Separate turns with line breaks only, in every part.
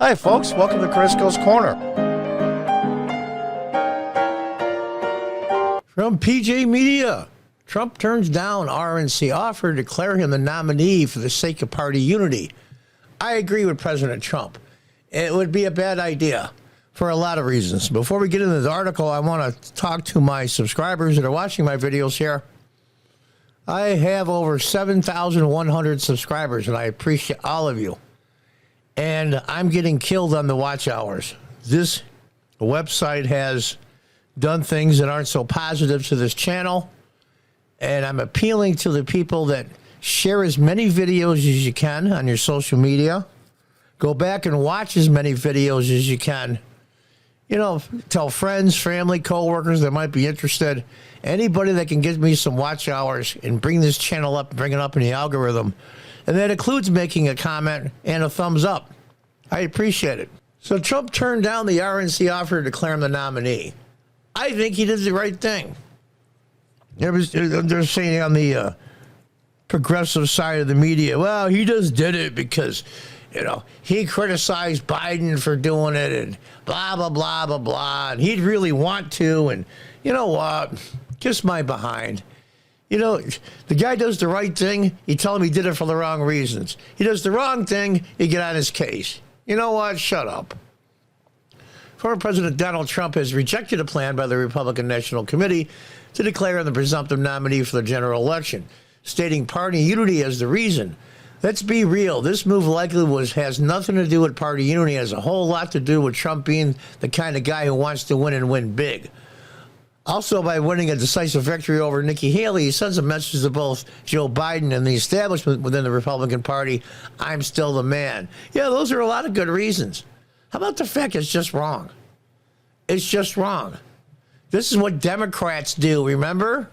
Hi, folks. Welcome to Crisco's Corner. From PJ Media, Trump turns down RNC offer to declare him the nominee for the sake of party unity. I agree with President Trump. It would be a bad idea for a lot of reasons. Before we get into the article, I want to talk to my subscribers that are watching my videos here. I have over 7,100 subscribers, and I appreciate all of you. And I'm getting killed on the watch hours. This website has done things that aren't so positive to this channel, and I'm appealing to the people that share as many videos as you can on your social media. Go back and watch as many videos as you can. You know, tell friends, family, coworkers that might be interested. Anybody that can give me some watch hours and bring this channel up, bring it up in the algorithm. And that includes making a comment and a thumbs up. I appreciate it. So Trump turned down the RNC offer to declare him the nominee. I think he did the right thing. They're saying on the progressive side of the media, well, he just did it because, you know, he criticized Biden for doing it and blah, blah, blah, blah, blah. And he'd really want to. And you know what? Kiss my behind. You know, the guy does the right thing. You tell him he did it for the wrong reasons. He does the wrong thing. You get on his case. You know what? Shut up. Former President Donald Trump has rejected a plan by the Republican National Committee to declare him the presumptive nominee for the general election, stating party unity as the reason. Let's be real. This move likely has nothing to do with party unity. It has a whole lot to do with Trump being the kind of guy who wants to win and win big. Also, by winning a decisive victory over Nikki Haley, he sends a message to both Joe Biden and the establishment within the Republican Party, I'm still the man. Yeah, those are a lot of good reasons. How about the fact it's just wrong? It's just wrong. This is what Democrats do, remember?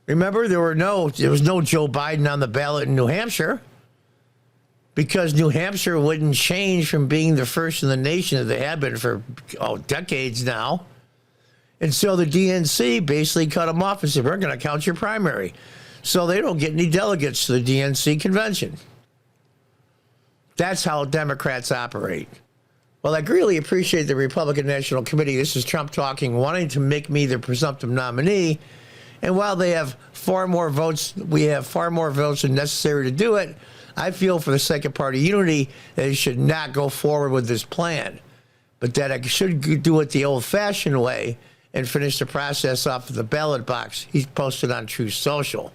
Remember, there was no Joe Biden on the ballot in New Hampshire because New Hampshire wouldn't change from being the first in the nation that they have been for decades now. And so the DNC basically cut them off and said, we're going to count your primary. So they don't get any delegates to the DNC convention. That's how Democrats operate. Well, I greatly appreciate the Republican National Committee. This is Trump talking, wanting to make me the presumptive nominee. And while they have far more votes, we have far more votes than necessary to do it, I feel for the sake of party unity that it should not go forward with this plan, but that I should do it the old-fashioned way and finish the process off of the ballot box. He's posted on Truth Social.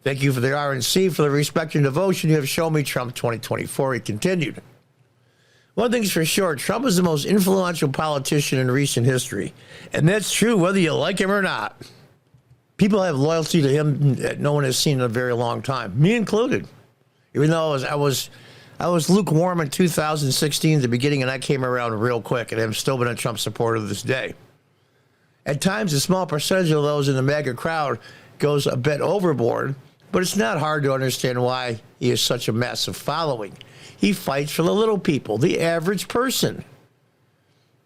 Thank you for the RNC for the respect and devotion you have shown me, Trump 2024, he continued. One thing's for sure, Trump is the most influential politician in recent history. And that's true whether you like him or not. People have loyalty to him that no one has seen in a very long time, me included. Even though I was lukewarm in 2016 at the beginning, and I came around real quick, and I've still been a Trump supporter to this day. At times, a small percentage of those in the MAGA crowd goes a bit overboard, but it's not hard to understand why he has such a massive following. He fights for the little people, the average person,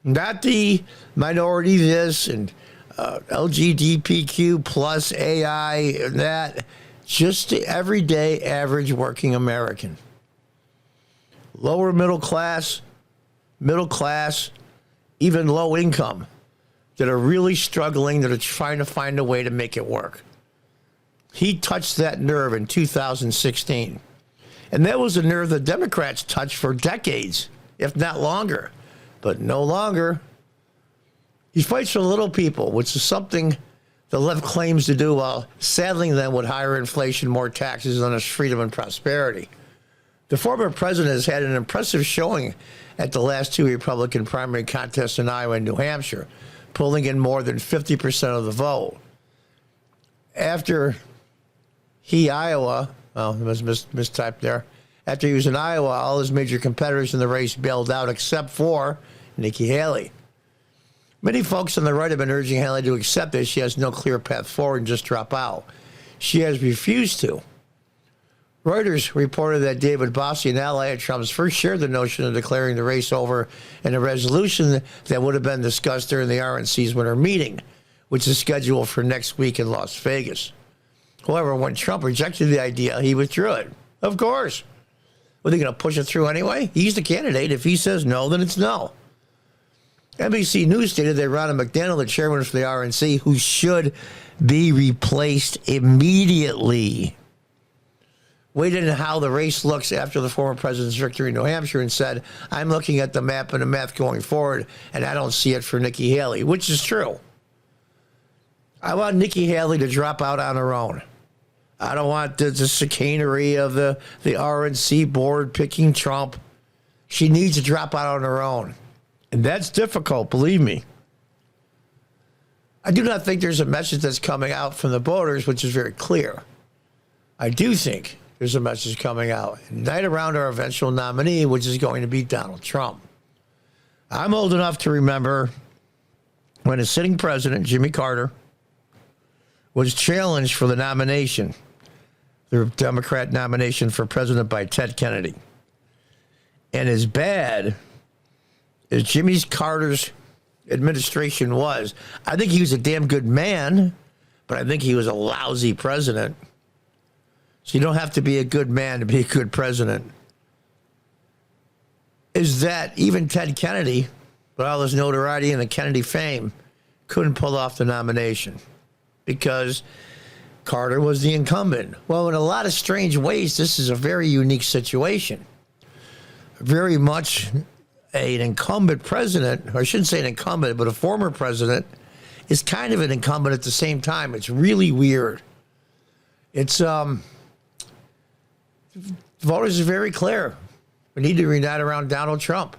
not the minority this and LGBTQ plus AI and that, just the everyday average working American. Lower middle class, even low income, that are really struggling, that are trying to find a way to make it work. He touched that nerve in 2016. And that was a nerve the Democrats touched for decades, if not longer, but no longer. He fights for little people, which is something the left claims to do while saddling them with higher inflation, more taxes, and less freedom and prosperity. The former president has had an impressive showing at the last two Republican primary contests in Iowa and New Hampshire, pulling in more than 50% of the vote. After Iowa, well, it was mistyped there. After he was in Iowa, all his major competitors in the race bailed out except for Nikki Haley. Many folks on the right have been urging Haley to accept that she has no clear path forward and just drop out. She has refused to. Reuters reported that David Bossie, an ally of Trump's, first shared the notion of declaring the race over in a resolution that would have been discussed during the RNC's winter meeting, which is scheduled for next week in Las Vegas. However, when Trump rejected the idea, he withdrew it. Of course. Are they going to push it through anyway? He's the candidate. If he says no, then it's no. NBC News stated that Ronald McDaniel, the chairman for the RNC, who should be replaced immediately, weighed in how the race looks after the former president's victory in New Hampshire and said, I'm looking at the map and the math going forward, and I don't see it for Nikki Haley, which is true. I want Nikki Haley to drop out on her own. I don't want the chicanery of the RNC board picking Trump. She needs to drop out on her own. And that's difficult, believe me. I do not think there's a message that's coming out from the voters, which is very clear. I do think there's a message coming out right around our eventual nominee, which is going to be Donald Trump. I'm old enough to remember when a sitting president, Jimmy Carter, was challenged for the nomination, the Democrat nomination for president by Ted Kennedy. And as bad as Jimmy Carter's administration was, I think he was a damn good man, but I think he was a lousy president. So you don't have to be a good man to be a good president. Is that even Ted Kennedy, with all his notoriety and the Kennedy fame, couldn't pull off the nomination because Carter was the incumbent. Well, in a lot of strange ways, this is a very unique situation. Very much an incumbent president, or I shouldn't say an incumbent, but a former president is kind of an incumbent at the same time. It's really weird. It's, voters are very clear. We need to unite around Donald Trump.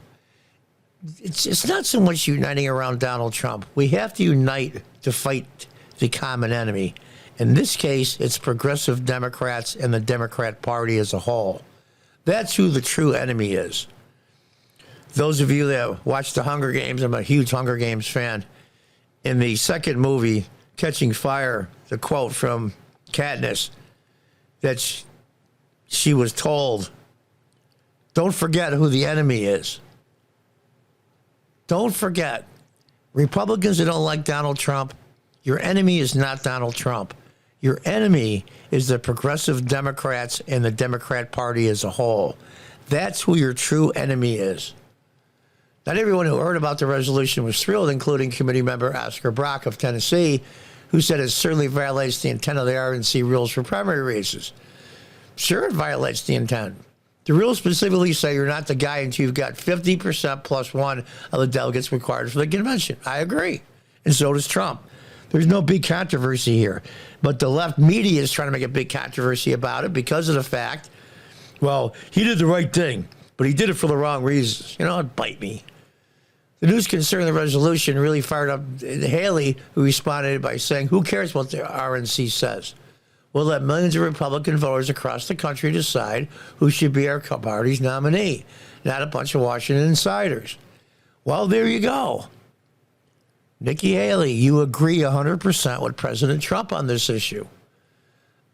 It's not so much uniting around Donald Trump. We have to unite to fight the common enemy. In this case, it's progressive Democrats and the Democrat Party as a whole. That's who the true enemy is. Those of you that watch the Hunger Games, I'm a huge Hunger Games fan. In the second movie, Catching Fire, the quote from Katniss that she was told, don't forget who the enemy is. Don't forget. Republicans that don't like Donald Trump, your enemy is not Donald Trump. Your enemy is the progressive Democrats and the Democrat Party as a whole. That's who your true enemy is. Not everyone who heard about the resolution was thrilled, including committee member Oscar Brock of Tennessee, who said it certainly violates the intent of the RNC rules for primary races. Sure, it violates the intent. The rules specifically say you're not the guy until you've got 50% plus one of the delegates required for the convention. I agree. And so does Trump. There's no big controversy here. But the left media is trying to make a big controversy about it because of the fact, well, he did the right thing, but he did it for the wrong reasons. You know, bite me. The news concerning the resolution really fired up Haley, who responded by saying, who cares what the RNC says? We'll let millions of Republican voters across the country decide who should be our party's nominee, not a bunch of Washington insiders. Well, there you go. Nikki Haley, you agree 100% with President Trump on this issue.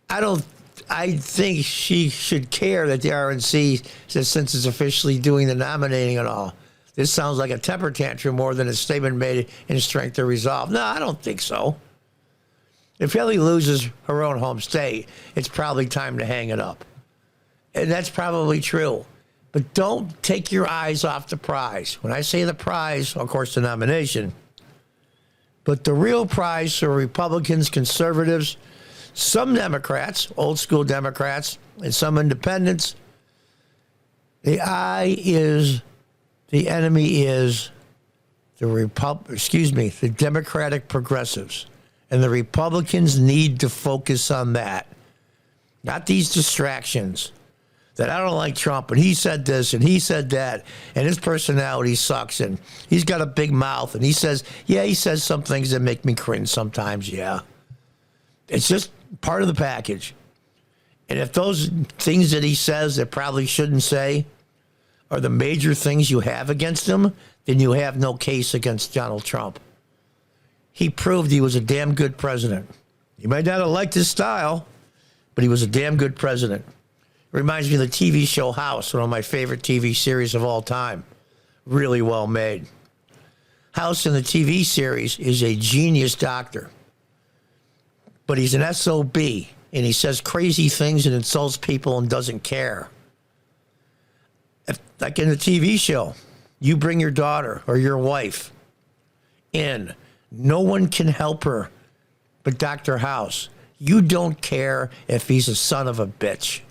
I think she should care that the RNC says since it's officially doing the nominating and all. This sounds like a temper tantrum more than a statement made in strength of resolve. No, I don't think so. If Haley loses her own home state, it's probably time to hang it up. And that's probably true. But don't take your eyes off the prize. When I say the prize, of course, the nomination, but the real prize for Republicans, conservatives, some Democrats, old school Democrats, and some independents, the enemy is the Democratic progressives. And the Republicans need to focus on that, not these distractions. That I don't like Trump, and he said this, and he said that, and his personality sucks, and he's got a big mouth, and he says some things that make me cringe sometimes, yeah. It's just part of the package. And if those things that he says that probably shouldn't say are the major things you have against him, then you have no case against Donald Trump. He proved he was a damn good president. You might not have liked his style, but he was a damn good president. It reminds me of the TV show House, one of my favorite TV series of all time. Really well made. House in the TV series is a genius doctor, but he's an SOB, and he says crazy things and insults people and doesn't care. If, like in the TV show, you bring your daughter or your wife in, no one can help her but Dr. House. You don't care if he's a son of a bitch.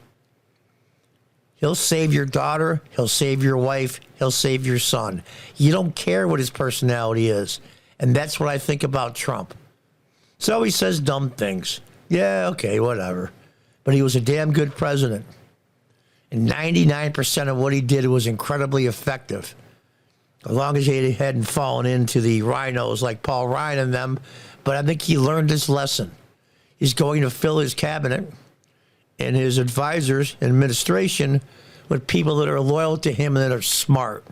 He'll save your daughter, he'll save your wife, he'll save your son. You don't care what his personality is. And that's what I think about Trump. So he says dumb things. Yeah, okay, whatever. But he was a damn good president. And 99% of what he did was incredibly effective. As long as he hadn't fallen into the rhinos like Paul Ryan and them. But I think he learned his lesson. He's going to fill his cabinet and his advisors and administration with people that are loyal to him and that are smart,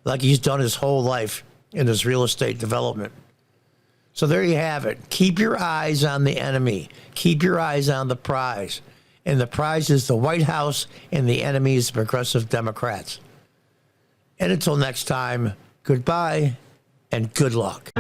like he's done his whole life in his real estate development. So there you have it. Keep your eyes on the enemy. Keep your eyes on the prize. And the prize is the White House, and the enemy is the progressive Democrats. And until next time, goodbye and good luck.